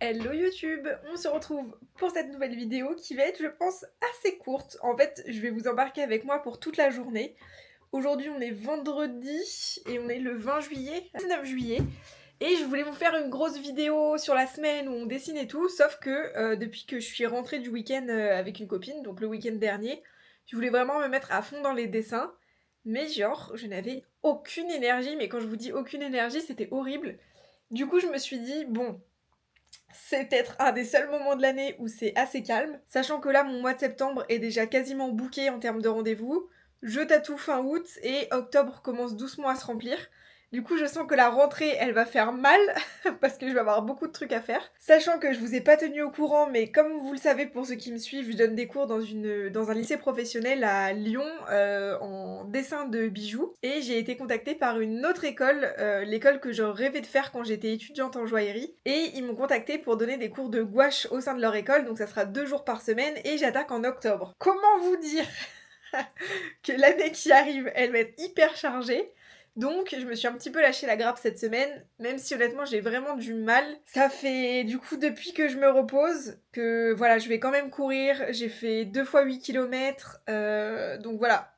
Hello YouTube, on se retrouve pour cette nouvelle vidéo qui va être, je pense, assez courte. En fait, je vais vous embarquer avec moi pour toute la journée. Aujourd'hui, on est vendredi et on est le 20 juillet, 19 juillet. Et je voulais vous faire une grosse vidéo sur la semaine où on dessine et tout, sauf que depuis que je suis rentrée du week-end avec une copine, donc le week-end dernier, je voulais vraiment me mettre à fond dans les dessins. Mais genre, je n'avais aucune énergie, mais quand je vous dis aucune énergie, c'était horrible. Du coup, je me suis dit, bon, c'est peut-être un des seuls moments de l'année où c'est assez calme, sachant que là, mon mois de septembre est déjà quasiment booké en termes de rendez-vous. Je tatoue fin août et octobre commence doucement à se remplir. Du coup, je sens que la rentrée, elle va faire mal parce que je vais avoir beaucoup de trucs à faire. Sachant que je vous ai pas tenu au courant, mais comme vous le savez pour ceux qui me suivent, je donne des cours dans un lycée professionnel à Lyon en dessin de bijoux. Et j'ai été contactée par une autre école, l'école que je rêvais de faire quand j'étais étudiante en joaillerie. Et ils m'ont contactée pour donner des cours de gouache au sein de leur école, donc ça sera 2 jours par semaine et j'attaque en octobre. Comment vous dire que l'année qui arrive, elle va être hyper chargée. Donc je me suis un petit peu lâché la grappe cette semaine, même si honnêtement j'ai vraiment du mal. Ça fait du coup depuis que je me repose que voilà, je vais quand même courir. J'ai fait 2 fois 8 km. Donc voilà,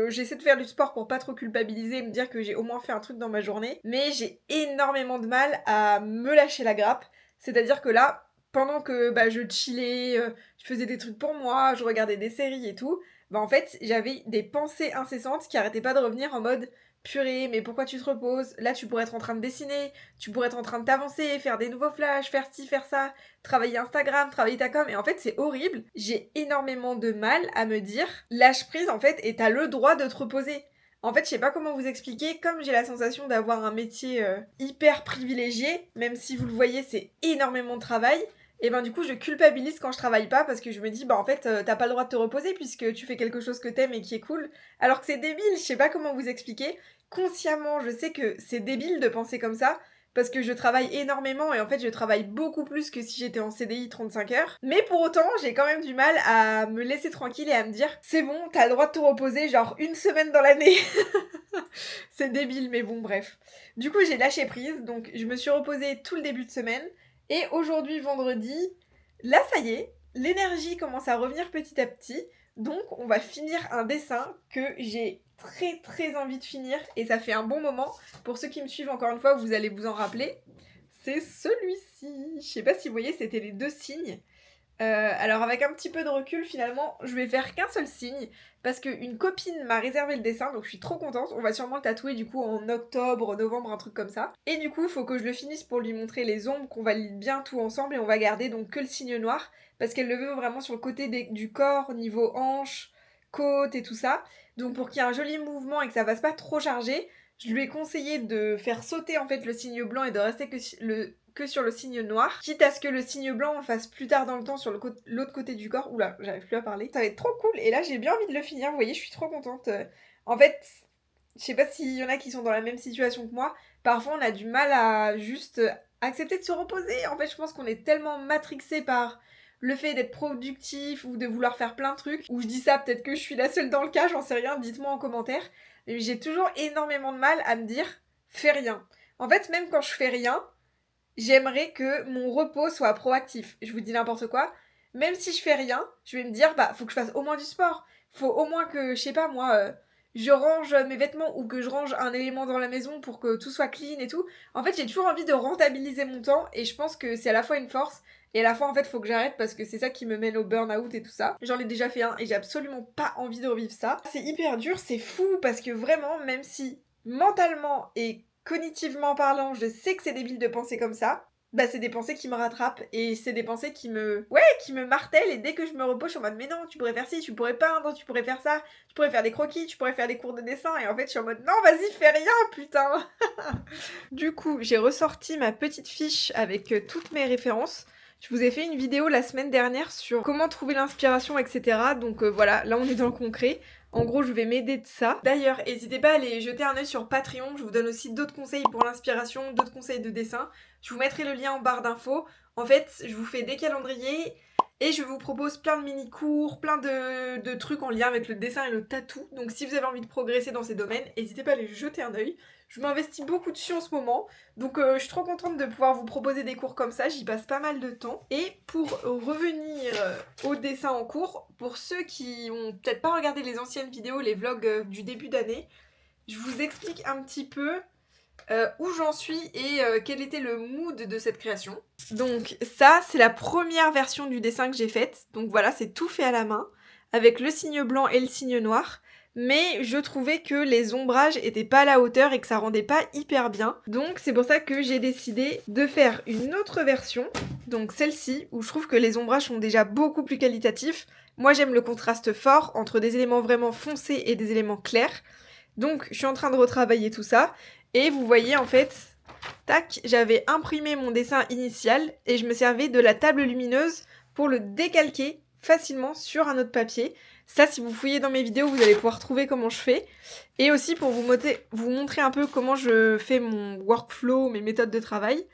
j'essaie de faire du sport pour pas trop culpabiliser et me dire que j'ai au moins fait un truc dans ma journée. Mais j'ai énormément de mal à me lâcher la grappe. C'est-à-dire que là, pendant que je chillais, je faisais des trucs pour moi, je regardais des séries et tout, en fait, j'avais des pensées incessantes qui arrêtaient pas de revenir en mode purée, mais pourquoi tu te reposes? Là, tu pourrais être en train de dessiner, tu pourrais être en train de t'avancer, faire des nouveaux flashs, faire ci, faire ça, travailler Instagram, travailler ta com, et en fait, c'est horrible. J'ai énormément de mal à me dire lâche prise en fait, et t'as le droit de te reposer. En fait, je sais pas comment vous expliquer, comme j'ai la sensation d'avoir un métier hyper privilégié, même si vous le voyez, c'est énormément de travail, et du coup je culpabilise quand je travaille pas parce que je me dis en fait t'as pas le droit de te reposer puisque tu fais quelque chose que t'aimes et qui est cool alors que c'est débile, je sais pas comment vous expliquer. Consciemment je sais que c'est débile de penser comme ça parce que je travaille énormément et en fait je travaille beaucoup plus que si j'étais en CDI 35 heures. Mais pour autant j'ai quand même du mal à me laisser tranquille et à me dire c'est bon t'as le droit de te reposer genre une semaine dans l'année. C'est débile mais bon bref. Du coup j'ai lâché prise donc je me suis reposée tout le début de semaine. Et aujourd'hui, vendredi, là ça y est, l'énergie commence à revenir petit à petit. Donc on va finir un dessin que j'ai très très envie de finir. Et ça fait un bon moment. Pour ceux qui me suivent encore une fois, vous allez vous en rappeler. C'est celui-ci. Je sais pas si vous voyez, c'était les deux signes. Alors avec un petit peu de recul finalement je vais faire qu'un seul signe parce qu'une copine m'a réservé le dessin donc je suis trop contente. On va sûrement le tatouer du coup en octobre, novembre, un truc comme ça. Et du coup il faut que je le finisse pour lui montrer les ombres, qu'on valide bien tout ensemble et on va garder donc que le signe noir parce qu'elle le veut vraiment sur le côté du corps, niveau hanche, côte et tout ça. Donc pour qu'il y ait un joli mouvement et que ça fasse pas trop chargé, je lui ai conseillé de faire sauter en fait le signe blanc et de rester que sur le signe noir, quitte à ce que le signe blanc on le fasse plus tard dans le temps sur l'autre côté du corps. Oula, j'arrive plus à parler. Ça va être trop cool, et là j'ai bien envie de le finir, vous voyez, je suis trop contente. En fait, je sais pas s'il y en a qui sont dans la même situation que moi, parfois on a du mal à juste accepter de se reposer. En fait, je pense qu'on est tellement matrixé par le fait d'être productif ou de vouloir faire plein de trucs, ou je dis ça, peut-être que je suis la seule dans le cas, j'en sais rien, dites-moi en commentaire, mais j'ai toujours énormément de mal à me dire fais rien. En fait, même quand je fais rien, j'aimerais que mon repos soit proactif. Je vous dis n'importe quoi. Même si je fais rien, je vais me dire, faut que je fasse au moins du sport. Faut au moins que, je sais pas moi, je range mes vêtements ou que je range un élément dans la maison pour que tout soit clean et tout. En fait, j'ai toujours envie de rentabiliser mon temps et je pense que c'est à la fois une force et à la fois en fait faut que j'arrête parce que c'est ça qui me mène au burn-out et tout ça. J'en ai déjà fait un et j'ai absolument pas envie de revivre ça. C'est hyper dur, c'est fou parce que vraiment, même si mentalement et cognitivement parlant, je sais que c'est débile de penser comme ça, c'est des pensées qui me rattrapent et c'est des pensées qui me martèlent, et dès que je me repose, je suis en mode mais non, tu pourrais faire ci, tu pourrais peindre, tu pourrais faire ça, tu pourrais faire des croquis, tu pourrais faire des cours de dessin, et en fait je suis en mode non, vas-y, fais rien, putain. Du coup, j'ai ressorti ma petite fiche avec toutes mes références. Je vous ai fait une vidéo la semaine dernière sur comment trouver l'inspiration, etc. Donc voilà, là on est dans le concret. En gros, je vais m'aider de ça. D'ailleurs, n'hésitez pas à aller jeter un œil sur Patreon. Je vous donne aussi d'autres conseils pour l'inspiration, d'autres conseils de dessin. Je vous mettrai le lien en barre d'infos. En fait, je vous fais des calendriers Et je vous propose plein de mini-cours, plein de trucs en lien avec le dessin et le tatou. Donc si vous avez envie de progresser dans ces domaines, n'hésitez pas à aller jeter un œil. Je m'investis beaucoup dessus en ce moment, donc je suis trop contente de pouvoir vous proposer des cours comme ça, j'y passe pas mal de temps. Et pour revenir au dessin en cours, pour ceux qui ont peut-être pas regardé les anciennes vidéos, les vlogs du début d'année, je vous explique un petit peu où j'en suis et quel était le mood de cette création. Donc ça, c'est la première version du dessin que j'ai faite. Donc voilà, c'est tout fait à la main, avec le signe blanc et le signe noir. Mais je trouvais que les ombrages étaient pas à la hauteur et que ça rendait pas hyper bien. Donc c'est pour ça que j'ai décidé de faire une autre version, donc celle-ci, où je trouve que les ombrages sont déjà beaucoup plus qualitatifs. Moi j'aime le contraste fort entre des éléments vraiment foncés et des éléments clairs. Donc je suis en train de retravailler tout ça. Et vous voyez en fait, tac, j'avais imprimé mon dessin initial et je me servais de la table lumineuse pour le décalquer facilement sur un autre papier. Ça, si vous fouillez dans mes vidéos, vous allez pouvoir trouver comment je fais. Et aussi pour vous montrer un peu comment je fais mon workflow, mes méthodes de travail.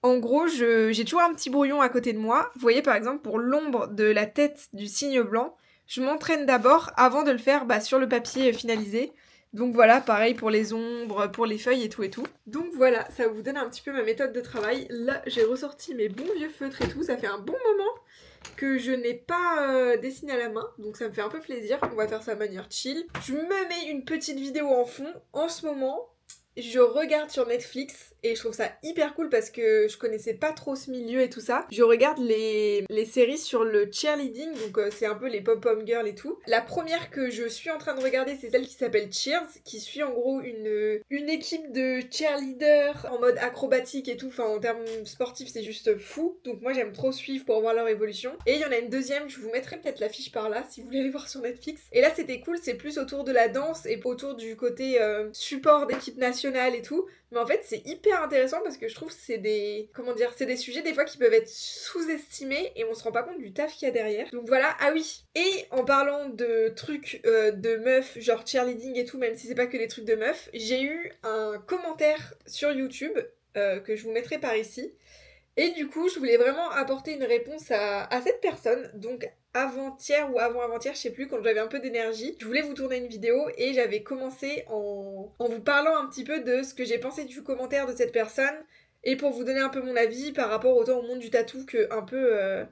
En gros, j'ai toujours un petit brouillon à côté de moi. Vous voyez par exemple pour l'ombre de la tête du signe blanc, je m'entraîne d'abord avant de le faire sur le papier finalisé. Donc voilà, pareil pour les ombres, pour les feuilles et tout et tout. Donc voilà, ça vous donne un petit peu ma méthode de travail. Là, j'ai ressorti mes bons vieux feutres et tout. Ça fait un bon moment que je n'ai pas dessiné à la main, donc ça me fait un peu plaisir. On va faire ça de manière chill. Je me mets une petite vidéo en fond. En ce moment, je regarde sur Netflix et je trouve ça hyper cool parce que je connaissais pas trop ce milieu et tout ça. Je regarde les séries sur le cheerleading, donc c'est un peu les pom-pom girls et tout. La première que je suis en train de regarder, c'est celle qui s'appelle Cheers, qui suit en gros une équipe de cheerleaders en mode acrobatique et tout. Enfin, en termes sportifs, c'est juste fou. Donc moi, j'aime trop suivre pour voir leur évolution. Et il y en a une deuxième, je vous mettrai peut-être l'affiche par là si vous voulez aller voir sur Netflix. Et là, c'était cool, c'est plus autour de la danse et autour du côté support d'équipe nationale et tout, mais en fait c'est hyper intéressant parce que je trouve que c'est des sujets des fois qui peuvent être sous-estimés et on se rend pas compte du taf qu'il y a derrière. Donc voilà. Ah oui, et en parlant de trucs de meufs genre cheerleading et tout, même si c'est pas que des trucs de meufs, j'ai eu un commentaire sur YouTube que je vous mettrai par ici. Et du coup, je voulais vraiment apporter une réponse à cette personne. Donc avant-hier ou avant-avant-hier, je sais plus, quand j'avais un peu d'énergie, je voulais vous tourner une vidéo et j'avais commencé en vous parlant un petit peu de ce que j'ai pensé du commentaire de cette personne et pour vous donner un peu mon avis par rapport autant au monde du tatou que un peu à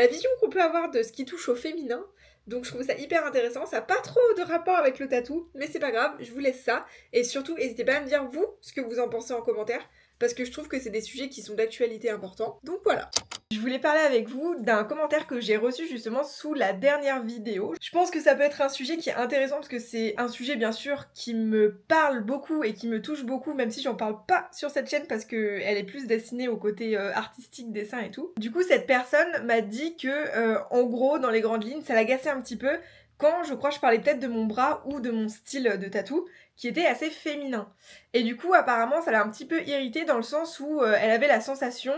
la vision qu'on peut avoir de ce qui touche au féminin. Donc je trouve ça hyper intéressant, ça n'a pas trop de rapport avec le tatou, mais c'est pas grave, je vous laisse ça. Et surtout, n'hésitez pas à me dire vous ce que vous en pensez en commentaire, parce que je trouve que c'est des sujets qui sont d'actualité importants. Donc voilà. Je voulais parler avec vous d'un commentaire que j'ai reçu justement sous la dernière vidéo. Je pense que ça peut être un sujet qui est intéressant parce que c'est un sujet bien sûr qui me parle beaucoup et qui me touche beaucoup, même si j'en parle pas sur cette chaîne parce que elle est plus destinée au côté artistique, dessin et tout. Du coup, cette personne m'a dit que en gros, dans les grandes lignes, ça l'agaçait un petit peu quand je crois je parlais peut-être de mon bras ou de mon style de tatou qui était assez féminin. Et du coup, apparemment, ça l'a un petit peu irritée dans le sens où elle avait la sensation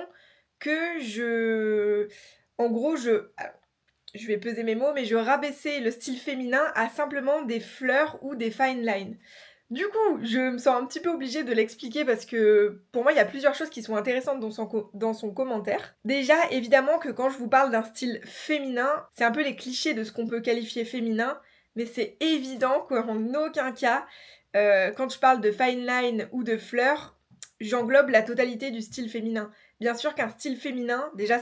que en gros, je vais peser mes mots, mais je rabaissais le style féminin à simplement des fleurs ou des fine lines. Du coup, je me sens un petit peu obligée de l'expliquer parce que pour moi, il y a plusieurs choses qui sont intéressantes dans son commentaire. Déjà, évidemment que quand je vous parle d'un style féminin, c'est un peu les clichés de ce qu'on peut qualifier féminin, mais c'est évident qu'en aucun cas, quand je parle de fine line ou de fleurs, j'englobe la totalité du style féminin. Bien sûr qu'un style féminin, déjà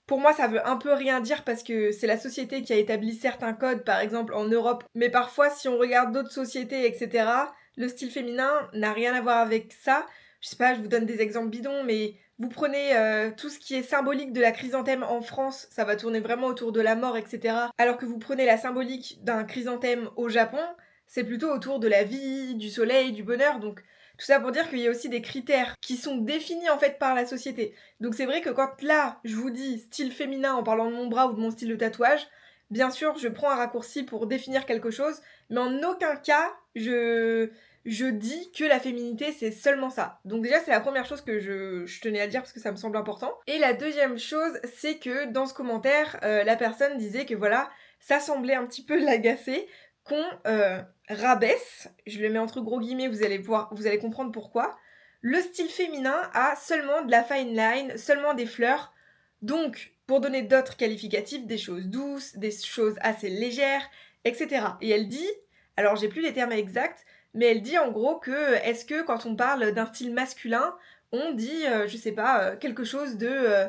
pour moi ça veut un peu rien dire parce que c'est la société qui a établi certains codes, par exemple en Europe, mais parfois si on regarde d'autres sociétés, etc., le style féminin n'a rien à voir avec ça. Je sais pas, je vous donne des exemples bidons, mais vous prenez tout ce qui est symbolique de la chrysanthème en France, ça va tourner vraiment autour de la mort, etc. Alors que vous prenez la symbolique d'un chrysanthème au Japon, c'est plutôt autour de la vie, du soleil, du bonheur, donc tout ça pour dire qu'il y a aussi des critères qui sont définis en fait par la société. Donc c'est vrai que quand là, je vous dis style féminin en parlant de mon bras ou de mon style de tatouage, bien sûr, je prends un raccourci pour définir quelque chose, mais en aucun cas, je dis que la féminité, c'est seulement ça. Donc déjà, c'est la première chose que je tenais à dire parce que ça me semble important. Et la deuxième chose, c'est que dans ce commentaire, la personne disait que voilà, ça semblait un petit peu l'agacer, qu'on rabaisse, je le mets entre gros guillemets, vous allez comprendre pourquoi, le style féminin a seulement de la fine line, seulement des fleurs. Donc, pour donner d'autres qualificatifs, des choses douces, des choses assez légères, etc. Et elle dit, alors j'ai plus les termes exacts, mais elle dit en gros que est-ce que quand on parle d'un style masculin, on dit, je sais pas, quelque chose de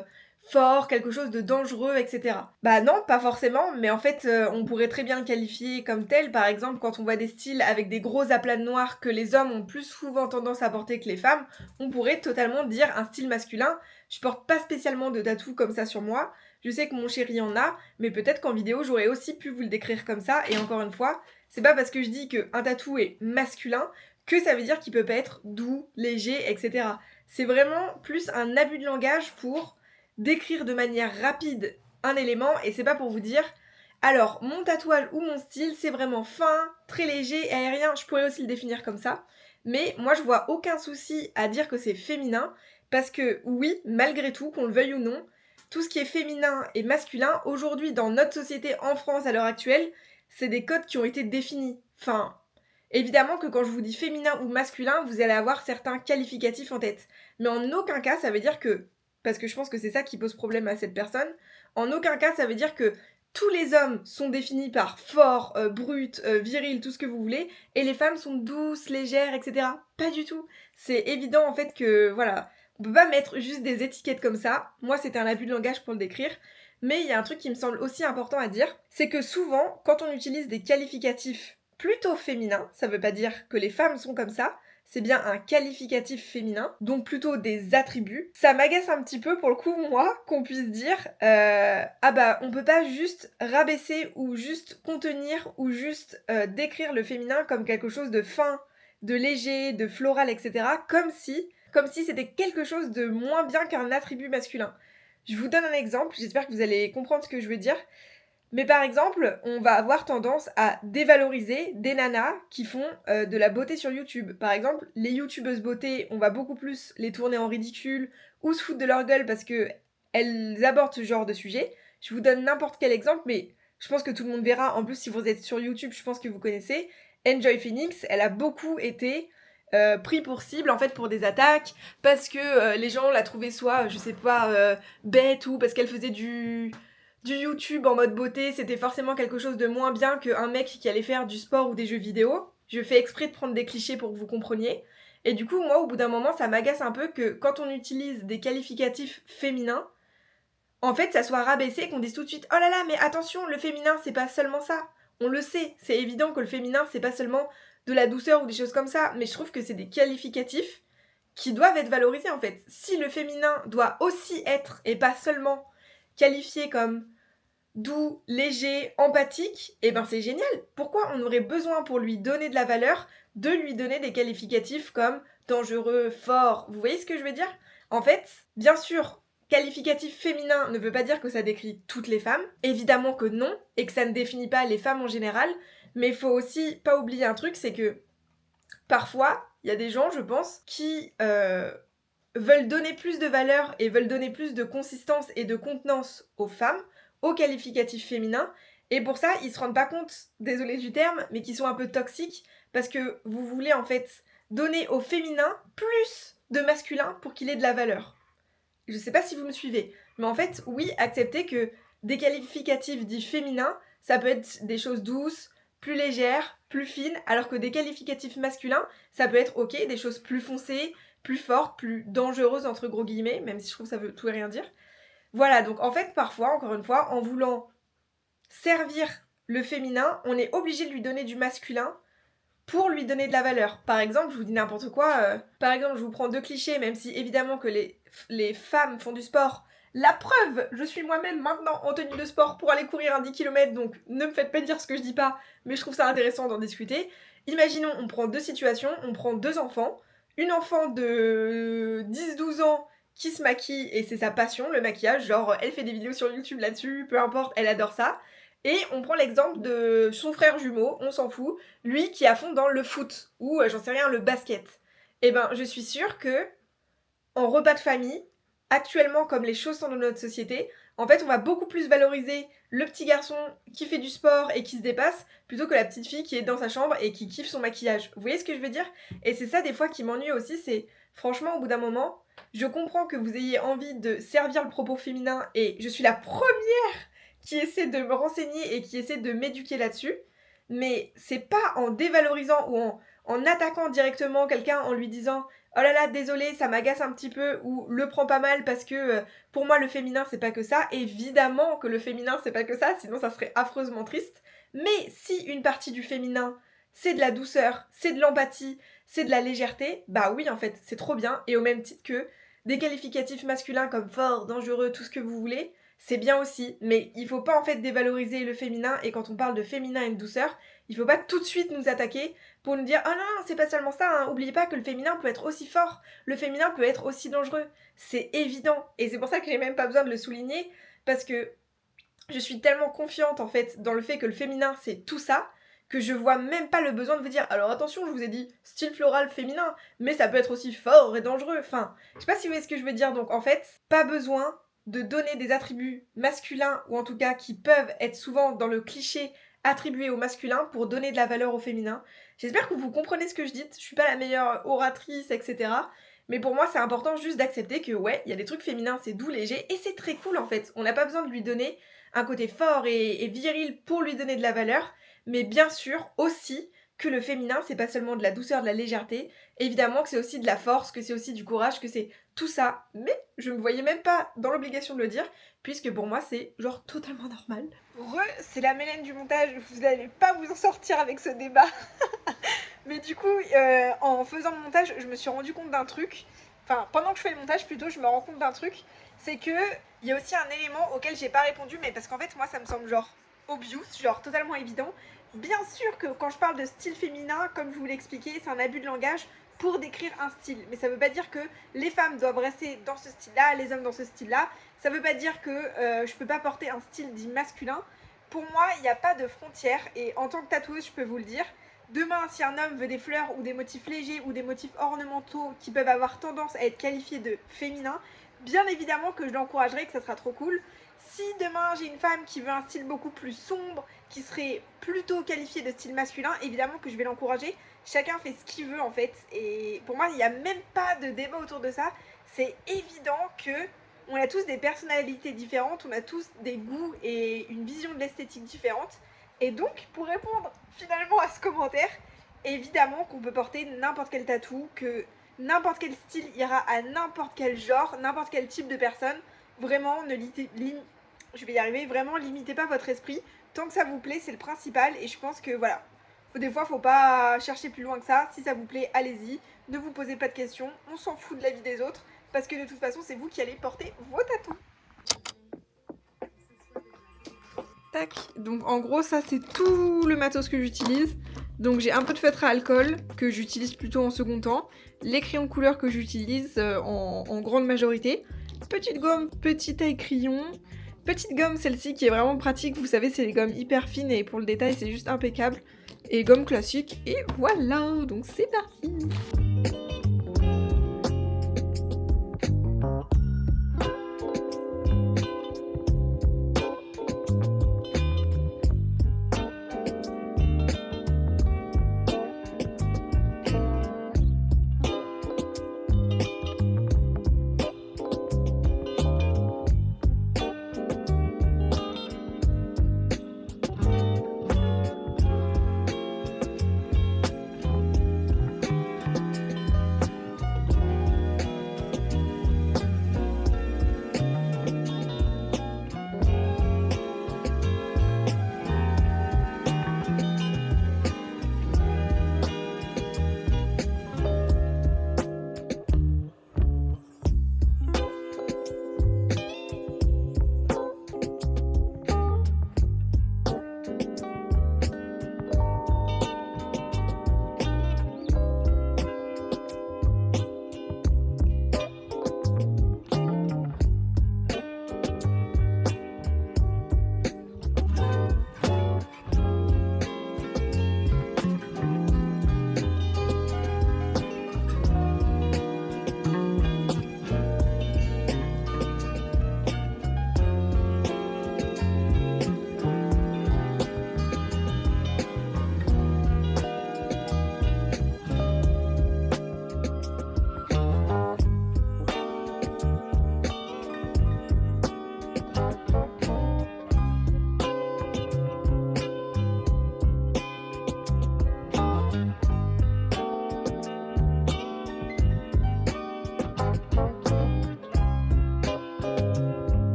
fort, quelque chose de dangereux, etc. Bah non, pas forcément, mais en fait, on pourrait très bien le qualifier comme tel. Par exemple, quand on voit des styles avec des gros aplats de noir que les hommes ont plus souvent tendance à porter que les femmes, on pourrait totalement dire un style masculin. Je porte pas spécialement de tatou comme ça sur moi. Je sais que mon chéri en a, mais peut-être qu'en vidéo, j'aurais aussi pu vous le décrire comme ça. Et encore une fois, c'est pas parce que je dis qu'un tatou est masculin que ça veut dire qu'il peut pas être doux, léger, etc. C'est vraiment plus un abus de langage pour décrire de manière rapide un élément, et c'est pas pour vous dire alors mon tatouage ou mon style c'est vraiment fin, très léger et aérien, je pourrais aussi le définir comme ça, mais moi je vois aucun souci à dire que c'est féminin, parce que oui, malgré tout, qu'on le veuille ou non, tout ce qui est féminin et masculin, aujourd'hui dans notre société en France à l'heure actuelle, c'est des codes qui ont été définis. Enfin, évidemment que quand je vous dis féminin ou masculin, vous allez avoir certains qualificatifs en tête. Mais en aucun cas, ça veut dire que, parce que je pense que c'est ça qui pose problème à cette personne, en aucun cas, ça veut dire que tous les hommes sont définis par fort, brut, viril, tout ce que vous voulez, et les femmes sont douces, légères, etc. Pas du tout. C'est évident en fait que, voilà, on peut pas mettre juste des étiquettes comme ça. Moi, c'était un abus de langage pour le décrire. Mais il y a un truc qui me semble aussi important à dire, c'est que souvent, quand on utilise des qualificatifs plutôt féminin, ça veut pas dire que les femmes sont comme ça, c'est bien un qualificatif féminin, donc plutôt des attributs. Ça m'agace un petit peu pour le coup, moi, qu'on puisse dire ah bah on peut pas juste rabaisser ou juste contenir ou juste décrire le féminin comme quelque chose de fin, de léger, de floral, etc. Comme si c'était quelque chose de moins bien qu'un attribut masculin. Je vous donne un exemple, j'espère que vous allez comprendre ce que je veux dire. Mais par exemple, on va avoir tendance à dévaloriser des nanas qui font de la beauté sur YouTube. Par exemple, les youtubeuses beauté, on va beaucoup plus les tourner en ridicule ou se foutre de leur gueule parce que elles abordent ce genre de sujet. Je vous donne n'importe quel exemple, mais je pense que tout le monde verra. En plus, si vous êtes sur YouTube, je pense que vous connaissez. Enjoy Phoenix, elle a beaucoup été pris pour cible en fait pour des attaques parce que les gens la trouvaient soit, je sais pas, bête ou parce qu'elle faisait du YouTube en mode beauté, c'était forcément quelque chose de moins bien qu'un mec qui allait faire du sport ou des jeux vidéo. Je fais exprès de prendre des clichés pour que vous compreniez. Et du coup, moi, au bout d'un moment, ça m'agace un peu que quand on utilise des qualificatifs féminins, en fait, ça soit rabaissé, qu'on dise tout de suite oh là là, mais attention, le féminin, c'est pas seulement ça. On le sait, c'est évident que le féminin, c'est pas seulement de la douceur ou des choses comme ça, mais je trouve que c'est des qualificatifs qui doivent être valorisés en fait. Si le féminin doit aussi être, et pas seulement qualifié comme doux, léger, empathique, et ben c'est génial. Pourquoi on aurait besoin pour lui donner de la valeur de lui donner des qualificatifs comme dangereux, fort? Vous voyez ce que je veux dire? En fait, bien sûr, qualificatif féminin ne veut pas dire que ça décrit toutes les femmes. Évidemment que non, et que ça ne définit pas les femmes en général. Mais il faut aussi pas oublier un truc, c'est que parfois, il y a des gens, je pense, qui veulent donner plus de valeur et veulent donner plus de consistance et de contenance aux femmes, aux qualificatifs féminins, et pour ça, ils se rendent pas compte, désolé du terme, mais qu'ils sont un peu toxiques, parce que vous voulez en fait donner au féminin plus de masculin pour qu'il ait de la valeur. Je sais pas si vous me suivez, mais en fait, oui, acceptez que des qualificatifs dits féminins, ça peut être des choses douces, plus légères, plus fines, alors que des qualificatifs masculins, ça peut être ok, des choses plus foncées, plus fortes, plus dangereuses entre gros guillemets, même si je trouve que ça veut tout et rien dire. Voilà, donc en fait, parfois, encore une fois, en voulant servir le féminin, on est obligé de lui donner du masculin pour lui donner de la valeur. Par exemple, je vous dis n'importe quoi, par exemple, je vous prends deux clichés, même si évidemment que les femmes font du sport. La preuve, je suis moi-même maintenant en tenue de sport pour aller courir un 10 km, donc ne me faites pas dire ce que je dis pas, mais je trouve ça intéressant d'en discuter. Imaginons, on prend deux situations, on prend deux enfants, une enfant de 10-12 ans qui se maquille et c'est sa passion, le maquillage, genre elle fait des vidéos sur YouTube là-dessus, peu importe, elle adore ça. Et on prend l'exemple de son frère jumeau, on s'en fout, lui qui est à fond dans le foot, ou j'en sais rien, le basket. Et ben je suis sûre que en repas de famille, actuellement comme les choses sont dans notre société, en fait on va beaucoup plus valoriser le petit garçon qui fait du sport et qui se dépasse, plutôt que la petite fille qui est dans sa chambre et qui kiffe son maquillage. Vous voyez ce que je veux dire? Et c'est ça des fois qui m'ennuie aussi, c'est franchement au bout d'un moment, Je comprends que vous ayez envie de servir le propos féminin et je suis la première qui essaie de me renseigner et qui essaie de m'éduquer là-dessus. Mais c'est pas en dévalorisant ou en attaquant directement quelqu'un en lui disant oh là là, désolé, ça m'agace un petit peu, ou le prends pas mal parce que pour moi le féminin c'est pas que ça. Évidemment que le féminin c'est pas que ça, sinon ça serait affreusement triste. Mais si une partie du féminin c'est de la douceur, c'est de l'empathie, c'est de la légèreté, bah oui en fait c'est trop bien. Et au même titre que des qualificatifs masculins comme fort, dangereux, tout ce que vous voulez, c'est bien aussi, mais il faut pas en fait dévaloriser le féminin, et quand on parle de féminin et de douceur, il faut pas tout de suite nous attaquer pour nous dire « Ah non, non, c'est pas seulement ça, hein. Oubliez pas que le féminin peut être aussi fort, le féminin peut être aussi dangereux. » C'est évident, et c'est pour ça que j'ai même pas besoin de le souligner, parce que je suis tellement confiante en fait dans le fait que le féminin c'est tout ça, que je vois même pas le besoin de vous dire alors attention, je vous ai dit style floral féminin, mais ça peut être aussi fort et dangereux. Enfin, je sais pas si vous voyez ce que je veux dire. Donc en fait, pas besoin de donner des attributs masculins, ou en tout cas qui peuvent être souvent dans le cliché attribués au masculin, pour donner de la valeur au féminin. J'espère que vous comprenez ce que je dis. Je suis pas la meilleure oratrice, etc. Mais pour moi, c'est important juste d'accepter que ouais, il y a des trucs féminins, c'est doux, léger, et c'est très cool en fait. On n'a pas besoin de lui donner un côté fort et viril pour lui donner de la valeur, mais bien sûr aussi que le féminin, c'est pas seulement de la douceur, de la légèreté, évidemment que c'est aussi de la force, que c'est aussi du courage, que c'est tout ça, mais je me voyais même pas dans l'obligation de le dire, puisque pour moi c'est genre totalement normal. C'est la Mélène du montage, vous n'allez pas vous en sortir avec ce débat. Mais du coup, en faisant le montage, je me suis rendu compte d'un truc, enfin pendant que je fais le montage plutôt, je me rends compte d'un truc, c'est que il y a aussi un élément auquel j'ai pas répondu, mais parce qu'en fait moi ça me semble genre obvious, genre totalement évident. Bien sûr que quand je parle de style féminin, comme je vous l'ai expliqué, c'est un abus de langage pour décrire un style, mais ça veut pas dire que les femmes doivent rester dans ce style-là, les hommes dans ce style-là. Ça veut pas dire que je peux pas porter un style dit masculin. Pour moi, il n'y a pas de frontière, et en tant que tatoueuse, je peux vous le dire. Demain, si un homme veut des fleurs ou des motifs légers ou des motifs ornementaux qui peuvent avoir tendance à être qualifiés de féminins, bien évidemment que je l'encouragerai, que ça sera trop cool. Si demain j'ai une femme qui veut un style beaucoup plus sombre, qui serait plutôt qualifié de style masculin, évidemment que je vais l'encourager. Chacun fait ce qu'il veut en fait, et pour moi il n'y a même pas de débat autour de ça. C'est évident que on a tous des personnalités différentes, on a tous des goûts et une vision de l'esthétique différente. Et donc, pour répondre finalement à ce commentaire, évidemment qu'on peut porter n'importe quel tatou, que n'importe quel style ira à n'importe quel genre, n'importe quel type de personne. Vraiment, je vais y arriver, vraiment, limitez pas votre esprit. Tant que ça vous plaît, c'est le principal, et je pense que voilà. Des fois, faut pas chercher plus loin que ça. Si ça vous plaît, allez-y. Ne vous posez pas de questions. On s'en fout de la vie des autres, parce que de toute façon, c'est vous qui allez porter vos tatous. Tac, donc en gros ça c'est tout le matos que j'utilise. Donc j'ai un peu de feutre à alcool que j'utilise plutôt en second temps, les crayons couleur que j'utilise en grande majorité, petite gomme, petit taille crayon, petite gomme celle-ci qui est vraiment pratique, vous savez c'est des gommes hyper fines et pour le détail c'est juste impeccable, et gomme classique, et voilà, donc c'est parti.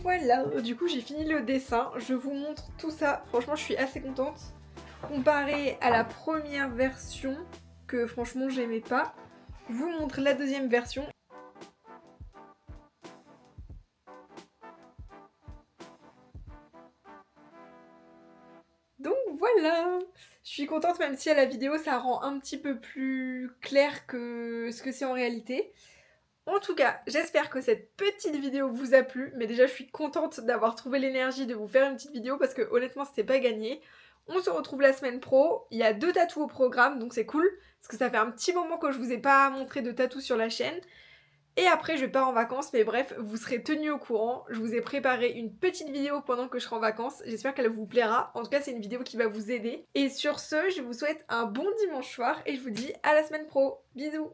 Voilà, du coup j'ai fini le dessin, je vous montre tout ça, franchement je suis assez contente. Comparé à la première version, que franchement j'aimais pas, je vous montre la deuxième version. Donc voilà, je suis contente même si à la vidéo ça rend un petit peu plus clair que ce que c'est en réalité. En tout cas, j'espère que cette petite vidéo vous a plu, mais déjà je suis contente d'avoir trouvé l'énergie de vous faire une petite vidéo parce que honnêtement c'était pas gagné. On se retrouve la semaine pro, il y a 2 tatous au programme donc c'est cool parce que ça fait un petit moment que je vous ai pas montré de tatous sur la chaîne. Et après je pars en vacances, mais bref, vous serez tenus au courant. Je vous ai préparé une petite vidéo pendant que je serai en vacances, j'espère qu'elle vous plaira. En tout cas c'est une vidéo qui va vous aider. Et sur ce, je vous souhaite un bon dimanche soir et je vous dis à la semaine pro. Bisous.